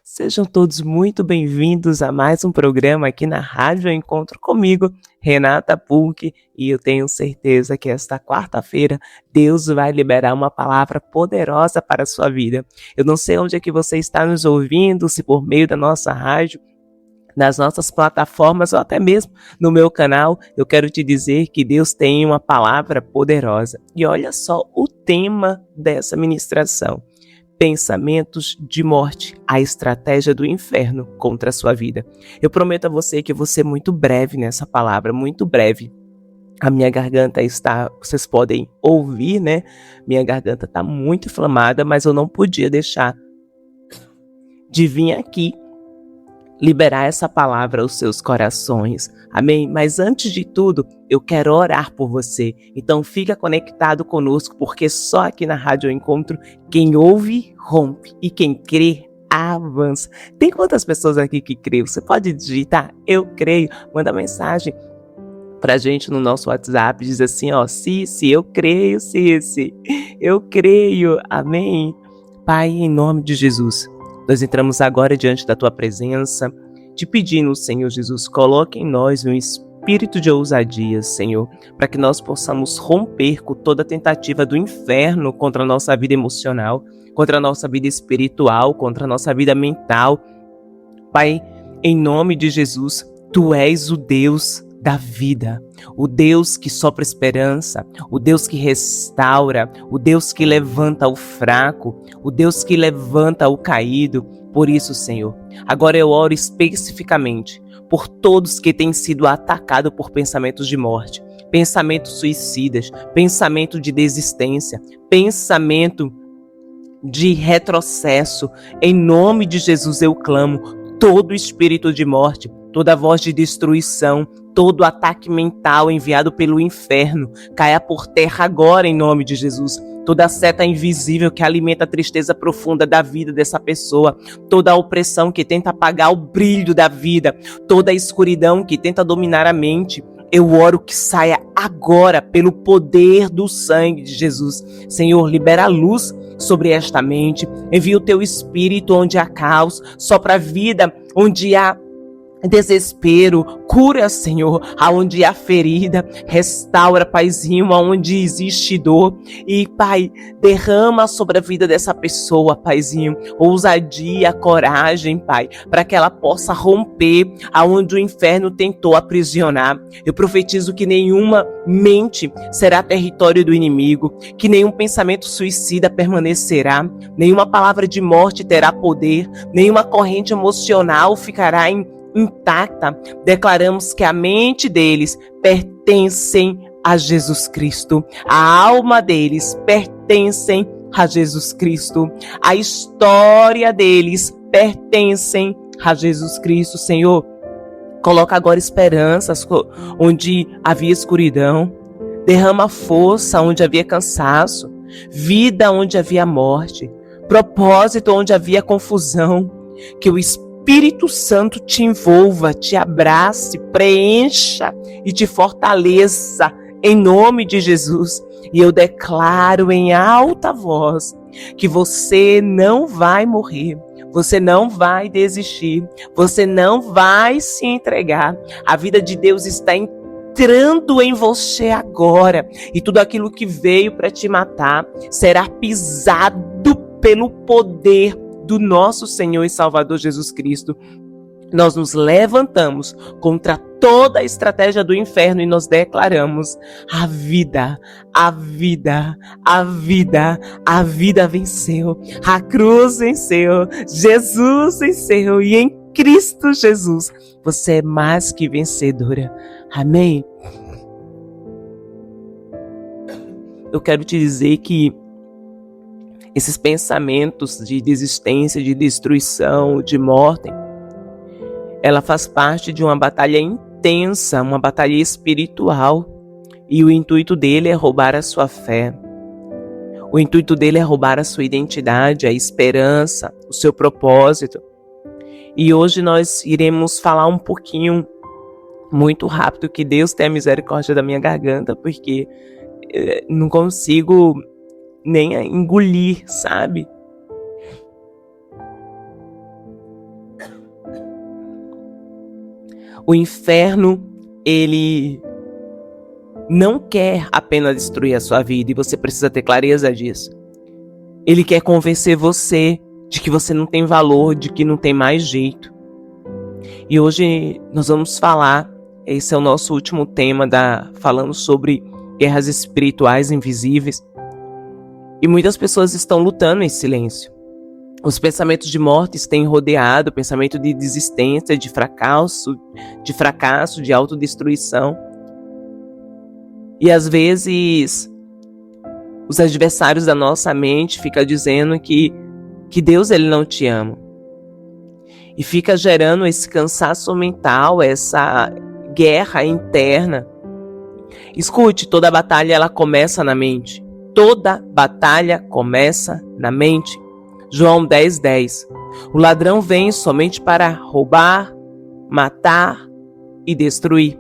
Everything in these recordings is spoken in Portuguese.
Sejam todos muito bem-vindos a mais um programa aqui na Rádio Encontro comigo, Renata Pulck, e eu tenho certeza que esta quarta-feira Deus vai liberar uma palavra poderosa para a sua vida. Eu não sei onde é que você está nos ouvindo, se por meio da nossa rádio, nas nossas plataformas ou até mesmo no meu canal. Eu quero te dizer que Deus tem uma palavra poderosa. E olha só o tema dessa ministração: pensamentos de morte, a estratégia do inferno contra a sua vida. Eu prometo a você que eu vou ser muito breve nessa palavra, muito breve. A minha garganta está, vocês podem ouvir, né? Minha garganta está muito inflamada, mas eu não podia deixar de vir aqui liberar essa palavra aos seus corações, amém? Mas antes de tudo, eu quero orar por você, então fica conectado conosco, porque só aqui na Rádio Encontro, quem ouve, rompe, e quem crê, avança. Tem quantas pessoas aqui que creem? Você pode digitar, eu creio, manda mensagem pra gente no nosso WhatsApp, diz assim, ó, Cici, eu creio, Cici, eu creio, amém? Pai, em nome de Jesus, nós entramos agora diante da Tua presença, te pedindo, Senhor Jesus, coloque em nós um espírito de ousadia, Senhor, para que nós possamos romper com toda tentativa do inferno contra a nossa vida emocional, contra a nossa vida espiritual, contra a nossa vida mental. Pai, em nome de Jesus, Tu és o Deus da vida, o Deus que sopra esperança, o Deus que restaura, o Deus que levanta o fraco, o Deus que levanta o caído. Por isso, Senhor, agora eu oro especificamente por todos que têm sido atacados por pensamentos de morte, pensamentos suicidas, pensamento de desistência, pensamento de retrocesso. Em nome de Jesus eu clamo, todo espírito de morte, toda voz de destruição, todo ataque mental enviado pelo inferno, caia por terra agora em nome de Jesus. Toda seta invisível que alimenta a tristeza profunda da vida dessa pessoa, toda a opressão que tenta apagar o brilho da vida, toda a escuridão que tenta dominar a mente, eu oro que saia agora pelo poder do sangue de Jesus. Senhor, libera a luz sobre esta mente, envia o Teu Espírito onde há caos, sopra a vida onde há desespero, cura, Senhor, aonde há ferida, restaura, Paizinho, aonde existe dor, e Pai, derrama sobre a vida dessa pessoa, Paizinho, ousadia, coragem, Pai, para que ela possa romper aonde o inferno tentou aprisionar. Eu profetizo que nenhuma mente será território do inimigo, que nenhum pensamento suicida permanecerá, nenhuma palavra de morte terá poder, nenhuma corrente emocional ficará intacta. Declaramos que a mente deles pertencem a Jesus Cristo, a alma deles pertencem a Jesus Cristo, a história deles pertencem a Jesus Cristo. Senhor, coloca agora esperanças onde havia escuridão, derrama força onde havia cansaço, vida onde havia morte, propósito onde havia confusão. Que o Espírito Santo te envolva, te abrace, preencha e te fortaleça em nome de Jesus. E eu declaro em alta voz que você não vai morrer, você não vai desistir, você não vai se entregar. A vida de Deus está entrando em você agora, e tudo aquilo que veio para te matar será pisado pelo poder do nosso Senhor e Salvador Jesus Cristo. Nós nos levantamos contra toda a estratégia do inferno e nós declaramos: a vida, a vida, a vida, a vida venceu, a cruz venceu, Jesus venceu, e em Cristo Jesus você é mais que vencedora. Amém? Eu quero te dizer que esses pensamentos de desistência, de destruição, de morte, ela faz parte de uma batalha intensa, uma batalha espiritual. E o intuito dele é roubar a sua fé. O intuito dele é roubar a sua identidade, a esperança, o seu propósito. E hoje nós iremos falar um pouquinho, muito rápido, que Deus tenha misericórdia da minha garganta, porque não consigo nem engolir, sabe? O inferno, ele não quer apenas destruir a sua vida, e você precisa ter clareza disso. Ele quer convencer você de que você não tem valor, de que não tem mais jeito. E hoje nós vamos falar, esse é o nosso último tema, falando sobre guerras espirituais invisíveis. E muitas pessoas estão lutando em silêncio. Os pensamentos de morte têm rodeado, o pensamento de desistência, de fracasso, de autodestruição. E às vezes os adversários da nossa mente ficam dizendo que Deus ele não te ama. E fica gerando esse cansaço mental, essa guerra interna. Escute, toda batalha ela começa na mente. Toda batalha começa na mente. João 10:10. O ladrão vem somente para roubar, matar e destruir.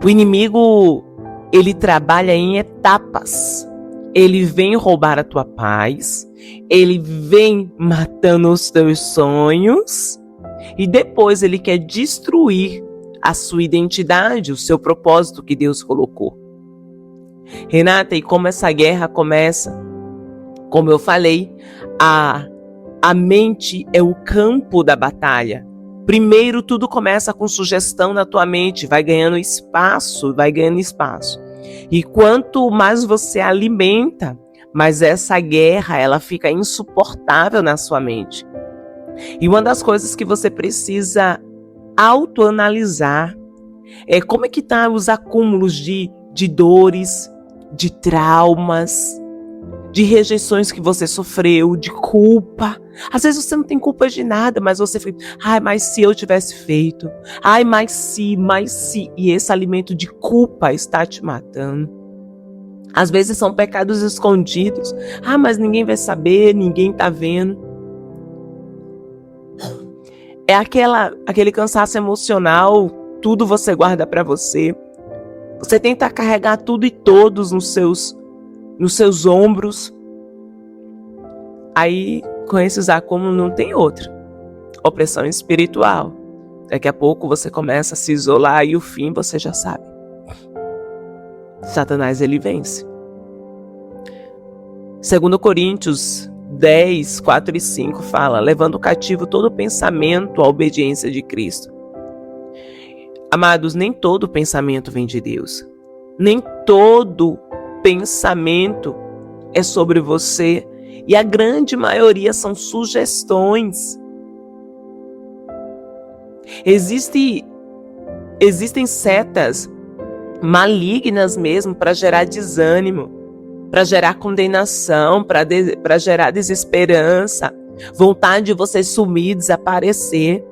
O inimigo, ele trabalha em etapas. Ele vem roubar a tua paz, ele vem matando os teus sonhos e depois ele quer destruir a sua identidade, o seu propósito que Deus colocou. Renata, e como essa guerra começa? Como eu falei, a mente é o campo da batalha. Primeiro, tudo começa com sugestão na tua mente, vai ganhando espaço. E quanto mais você alimenta, mais essa guerra ela fica insuportável na sua mente. E uma das coisas que você precisa autoanalisar é como é que tá os acúmulos de dores, de traumas, de rejeições que você sofreu, de culpa. Às vezes você não tem culpa de nada, mas você fica, mas se eu tivesse feito, mas se, e esse alimento de culpa está te matando. Às vezes são pecados escondidos, mas ninguém vai saber, ninguém tá vendo. É aquele cansaço emocional, tudo você guarda para você. Você tenta carregar tudo e todos nos seus ombros. Aí, com esses acúmulos, não tem outra. Opressão espiritual. Daqui a pouco você começa a se isolar e o fim você já sabe. Satanás, ele vence. 2 Coríntios 10, 4 e 5 fala, levando cativo todo pensamento à obediência de Cristo. Amados, nem todo pensamento vem de Deus. Nem todo pensamento é sobre você. E a grande maioria são sugestões. Existem setas malignas mesmo para gerar desânimo, para gerar condenação, para gerar desesperança, vontade de você sumir, desaparecer.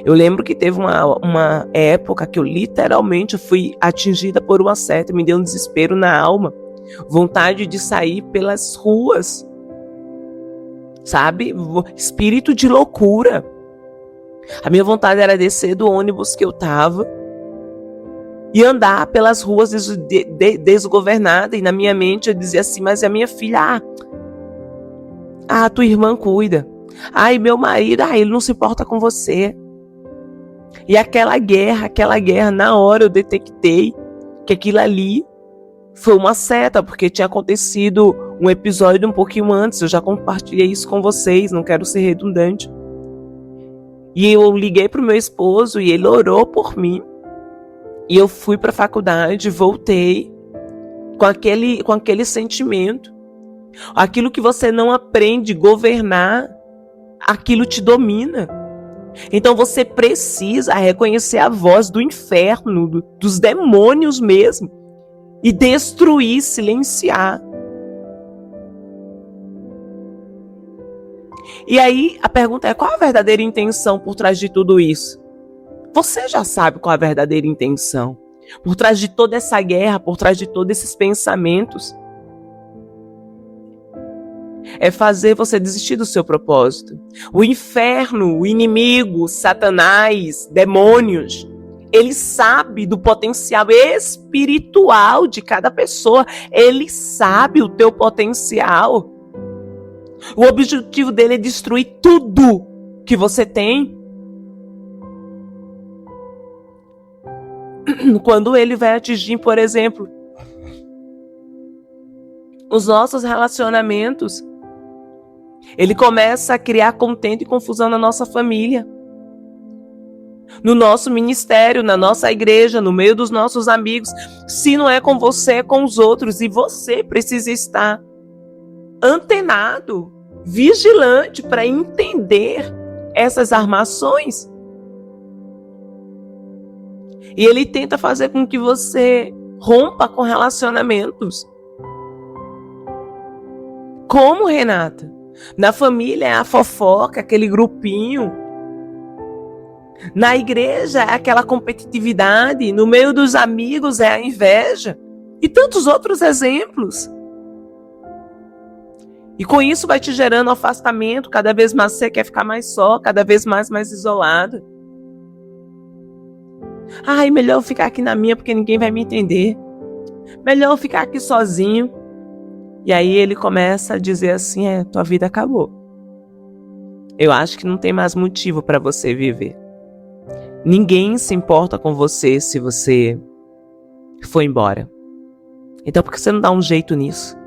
Eu lembro que teve uma época que eu literalmente fui atingida por uma seta, me deu um desespero na alma, vontade de sair pelas ruas, sabe? Espírito de loucura. A minha vontade era descer do ônibus que eu tava e andar pelas ruas desgovernada. E na minha mente eu dizia assim, mas a minha filha, tua irmã cuida. Meu marido, ele não se importa com você. E aquela guerra, na hora eu detectei que aquilo ali foi uma seta, porque tinha acontecido um episódio um pouquinho antes, eu já compartilhei isso com vocês, não quero ser redundante. E eu liguei pro meu esposo e ele orou por mim. E eu fui para a faculdade, voltei com aquele sentimento. Aquilo que você não aprende a governar, aquilo te domina. Então você precisa reconhecer a voz do inferno, dos demônios mesmo, e destruir, silenciar. E aí a pergunta é, qual a verdadeira intenção por trás de tudo isso? Você já sabe qual a verdadeira intenção por trás de toda essa guerra, por trás de todos esses pensamentos. É fazer você desistir do seu propósito. O inferno, o inimigo, Satanás, demônios, ele sabe do potencial espiritual de cada pessoa. Ele sabe o teu potencial. O objetivo dele é destruir tudo que você tem. Quando ele vai atingir, por exemplo, os nossos relacionamentos, ele começa a criar contento e confusão na nossa família, no nosso ministério, na nossa igreja, no meio dos nossos amigos. Se não é com você, é com os outros. E você precisa estar antenado, vigilante para entender essas armações. E ele tenta fazer com que você rompa com relacionamentos. Como, Renata? Na família é a fofoca, aquele grupinho. Na igreja é aquela competitividade. No meio dos amigos é a inveja. E tantos outros exemplos. E com isso vai te gerando afastamento. Cada vez mais você quer ficar mais só, cada vez mais isolado. Ai, melhor eu ficar aqui na minha porque ninguém vai me entender. Melhor eu ficar aqui sozinho. E aí ele começa a dizer assim, tua vida acabou. Eu acho que não tem mais motivo para você viver. Ninguém se importa com você se você for embora. Então por que você não dá um jeito nisso?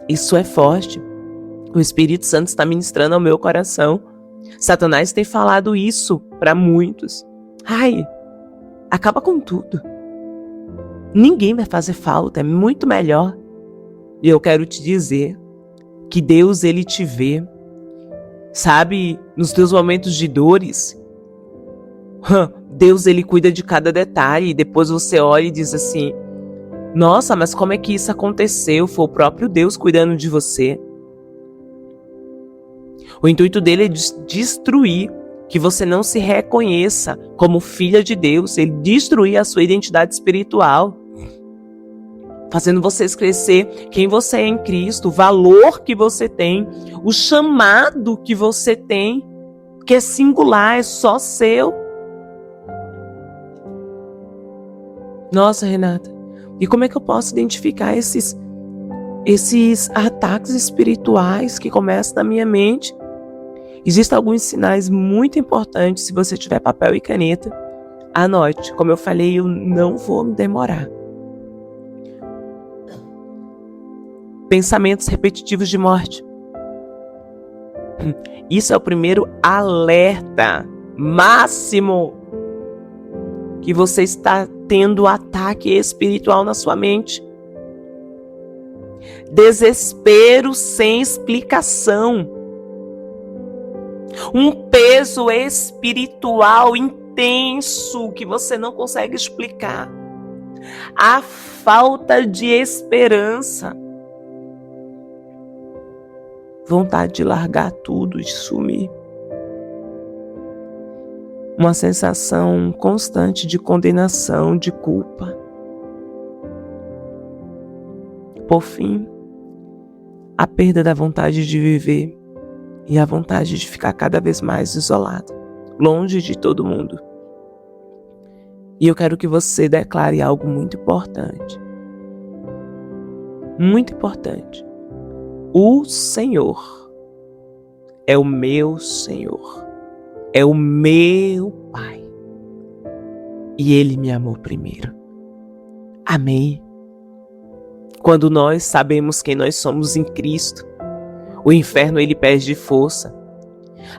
Isso é forte. O Espírito Santo está ministrando ao meu coração. Satanás tem falado isso para muitos. Ai, acaba com tudo. Ninguém vai fazer falta, é muito melhor. E eu quero te dizer que Deus, ele te vê, sabe, nos teus momentos de dores. Deus, ele cuida de cada detalhe. E depois você olha e diz assim, nossa, mas como é que isso aconteceu? Foi o próprio Deus cuidando de você. O intuito dele é destruir, que você não se reconheça como filha de Deus. Ele destruir a sua identidade espiritual, fazendo vocês crescer quem você é em Cristo, o valor que você tem, o chamado que você tem, que é singular, é só seu. Nossa, Renata, e como é que eu posso identificar esses ataques espirituais que começam na minha mente? Existem alguns sinais muito importantes. Se você tiver papel e caneta, anote. Como eu falei, eu não vou me demorar. Pensamentos repetitivos de morte. Isso é o primeiro alerta máximo que você está tendo ataque espiritual na sua mente. Desespero sem explicação. Um peso espiritual intenso que você não consegue explicar. A falta de esperança. Vontade de largar tudo, de sumir. Uma sensação constante de condenação, de culpa. Por fim, a perda da vontade de viver e a vontade de ficar cada vez mais isolado, longe de todo mundo. E eu quero que você declare algo muito importante. Muito importante. O Senhor é o meu Senhor. É o meu Pai. E Ele me amou primeiro. Amém. Quando nós sabemos quem nós somos em Cristo, o inferno ele perde força.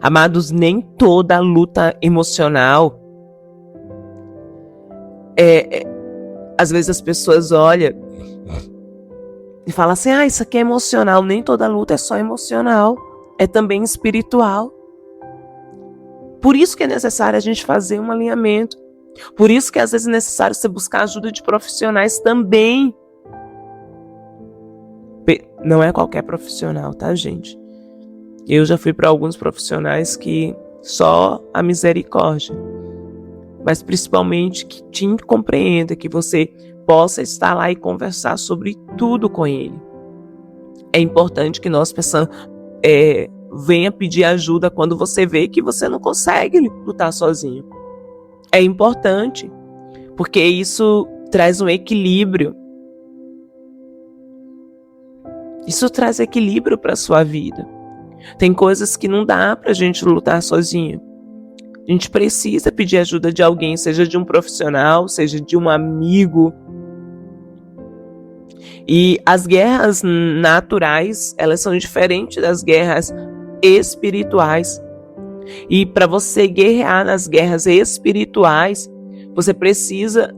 Amados, nem toda luta emocional. Às vezes as pessoas olham e falam assim, isso aqui é emocional. Nem toda luta é só emocional, é também espiritual. Por isso que é necessário a gente fazer um alinhamento. Por isso que às vezes é necessário você buscar ajuda de profissionais também. Não é qualquer profissional, tá, gente? Eu já fui para alguns profissionais que só a misericórdia. Mas principalmente que te compreenda, que você possa estar lá e conversar sobre tudo com ele. É importante que nós peçamos, venha pedir ajuda quando você vê que você não consegue lutar sozinho. É importante, porque isso traz um equilíbrio. Isso traz equilíbrio para a sua vida. Tem coisas que não dá para a gente lutar sozinho. A gente precisa pedir ajuda de alguém, seja de um profissional, seja de um amigo. E as guerras naturais, elas são diferentes das guerras espirituais. E para você guerrear nas guerras espirituais, você precisa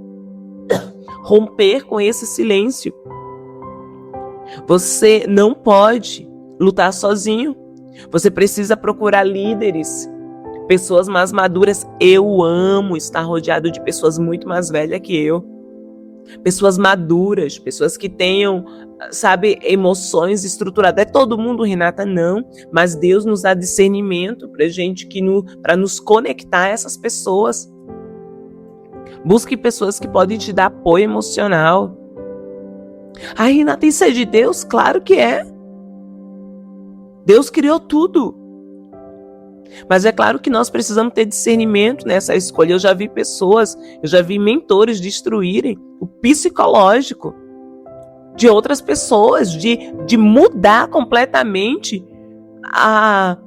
romper com esse silêncio. Você não pode lutar sozinho. Você precisa procurar líderes, pessoas mais maduras. Eu amo estar rodeado de pessoas muito mais velhas que eu. Pessoas maduras, pessoas que tenham, sabe, emoções estruturadas. É todo mundo, Renata? Não. Mas Deus nos dá discernimento para nos conectar a essas pessoas. Busque pessoas que podem te dar apoio emocional. Ai, Renata, isso é de Deus? Claro que é. Deus criou tudo. Mas é claro que nós precisamos ter discernimento nessa escolha. Eu já vi mentores destruírem o psicológico de outras pessoas, de mudar completamente a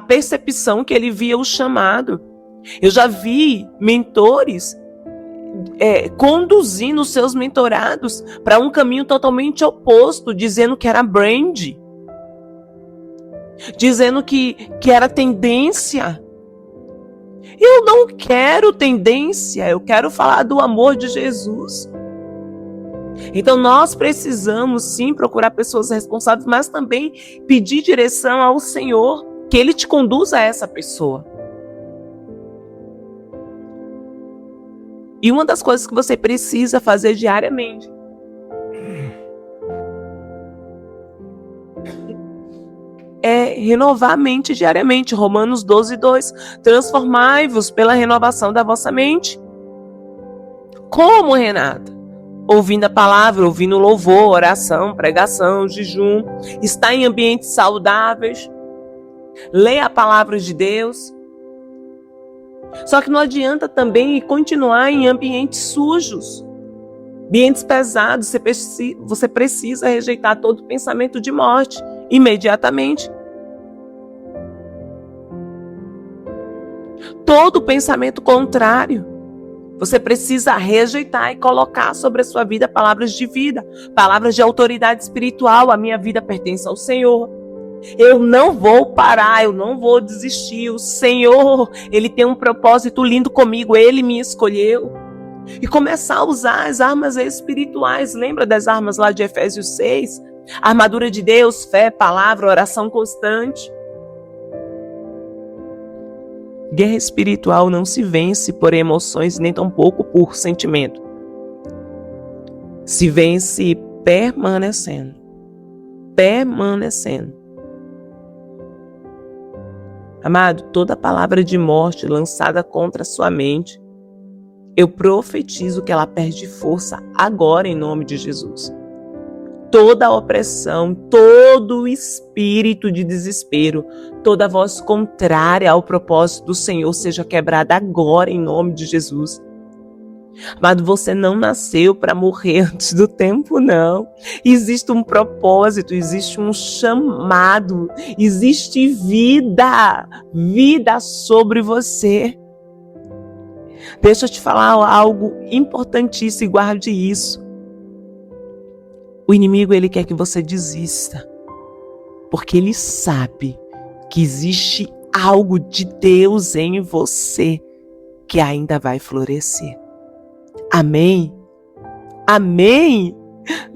percepção que ele via o chamado. Eu já vi mentores conduzindo seus mentorados para um caminho totalmente oposto, dizendo que era brand, dizendo que era tendência. Eu não quero tendência, eu quero falar do amor de Jesus. Então nós precisamos sim procurar pessoas responsáveis, mas também pedir direção ao Senhor, que Ele te conduza a essa pessoa. E uma das coisas que você precisa fazer diariamente é renovar a mente diariamente. Romanos 12:2. Transformai-vos pela renovação da vossa mente. Como, Renata? Ouvindo a palavra, ouvindo louvor, oração, pregação, jejum. Está em ambientes saudáveis. Leia a palavra de Deus. Só que não adianta também continuar em ambientes sujos, ambientes pesados. Você precisa rejeitar todo pensamento de morte imediatamente. Todo pensamento contrário, você precisa rejeitar e colocar sobre a sua vida palavras de vida, palavras de autoridade espiritual. A minha vida pertence ao Senhor. Eu não vou parar, eu não vou desistir. O Senhor, Ele tem um propósito lindo comigo, Ele me escolheu. E começar a usar as armas espirituais. Lembra das armas lá de Efésios 6? Armadura de Deus, fé, palavra, oração constante. Guerra espiritual não se vence por emoções, nem tampouco por sentimento. Se vence permanecendo. Permanecendo. Amado, toda palavra de morte lançada contra a sua mente, eu profetizo que ela perde força agora em nome de Jesus. Toda opressão, todo espírito de desespero, toda voz contrária ao propósito do Senhor seja quebrada agora em nome de Jesus. Amado, você não nasceu para morrer antes do tempo, não. Existe um propósito, existe um chamado, existe vida sobre você. Deixa eu te falar algo importantíssimo e guarde isso. O inimigo, ele quer que você desista, porque ele sabe que existe algo de Deus em você que ainda vai florescer. Amém? Amém?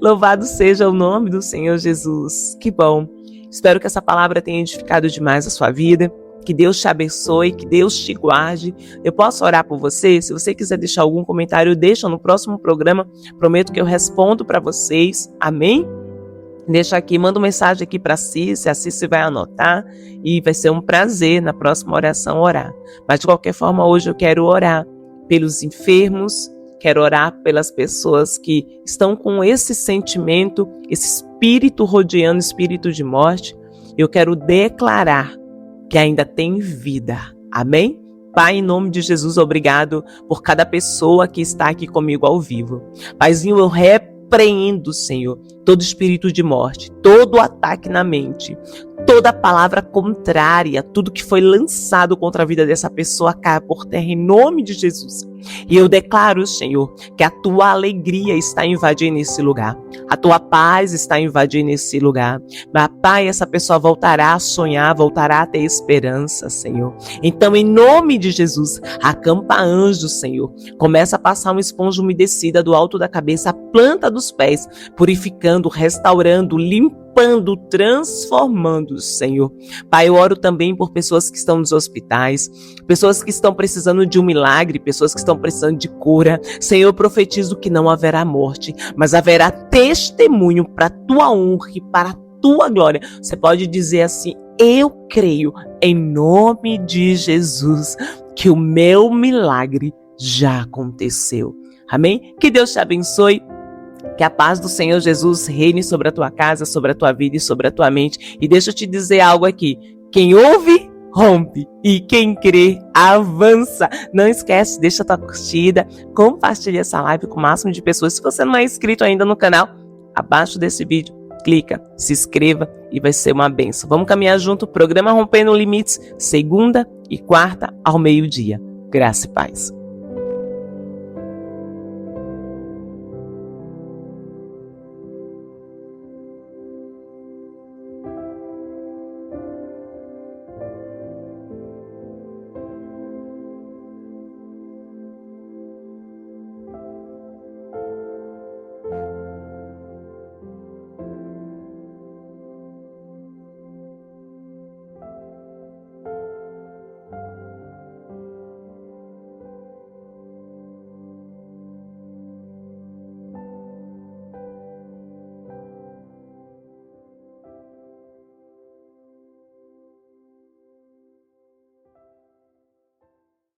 Louvado seja o nome do Senhor Jesus. Que bom. Espero que essa palavra tenha edificado demais a sua vida. Que Deus te abençoe, que Deus te guarde. Eu posso orar por você? Se você quiser deixar algum comentário, deixa no próximo programa. Prometo que eu respondo para vocês. Amém? Deixa aqui, manda uma mensagem aqui para a Cici vai anotar e vai ser um prazer na próxima oração orar. Mas de qualquer forma, hoje eu quero orar pelos enfermos, quero orar pelas pessoas que estão com esse sentimento, esse espírito rodeando, espírito de morte. Eu quero declarar que ainda tem vida. Amém? Pai, em nome de Jesus, obrigado por cada pessoa que está aqui comigo ao vivo. Paizinho, eu repreendo, Senhor, todo espírito de morte, todo ataque na mente, toda palavra contrária, tudo que foi lançado contra a vida dessa pessoa caia por terra em nome de Jesus. E eu declaro, Senhor, que a tua alegria está invadindo esse lugar, a tua paz está invadindo esse lugar. Mas, Pai, essa pessoa voltará a sonhar, voltará a ter esperança, Senhor. Então, em nome de Jesus, acampa anjos, Senhor. Começa a passar uma esponja umedecida do alto da cabeça à planta dos pés, purificando, restaurando, limpando, transformando, Senhor. Pai, eu oro também por pessoas que estão nos hospitais, pessoas que estão precisando de um milagre, pessoas que estão precisando de cura. Senhor, eu profetizo que não haverá morte, mas haverá testemunho para a tua honra e para a tua glória. Você pode dizer assim: eu creio em nome de Jesus que o meu milagre já aconteceu. Amém? Que Deus te abençoe. Que a paz do Senhor Jesus reine sobre a tua casa, sobre a tua vida e sobre a tua mente. E deixa eu te dizer algo aqui. Quem ouve, rompe. E quem crê, avança. Não esquece, deixa a tua curtida. Compartilha essa live com o máximo de pessoas. Se você não é inscrito ainda no canal, abaixo desse vídeo, clica, se inscreva e vai ser uma bênção. Vamos caminhar junto. Programa Rompendo Limites, segunda e quarta ao meio-dia. Graça e paz.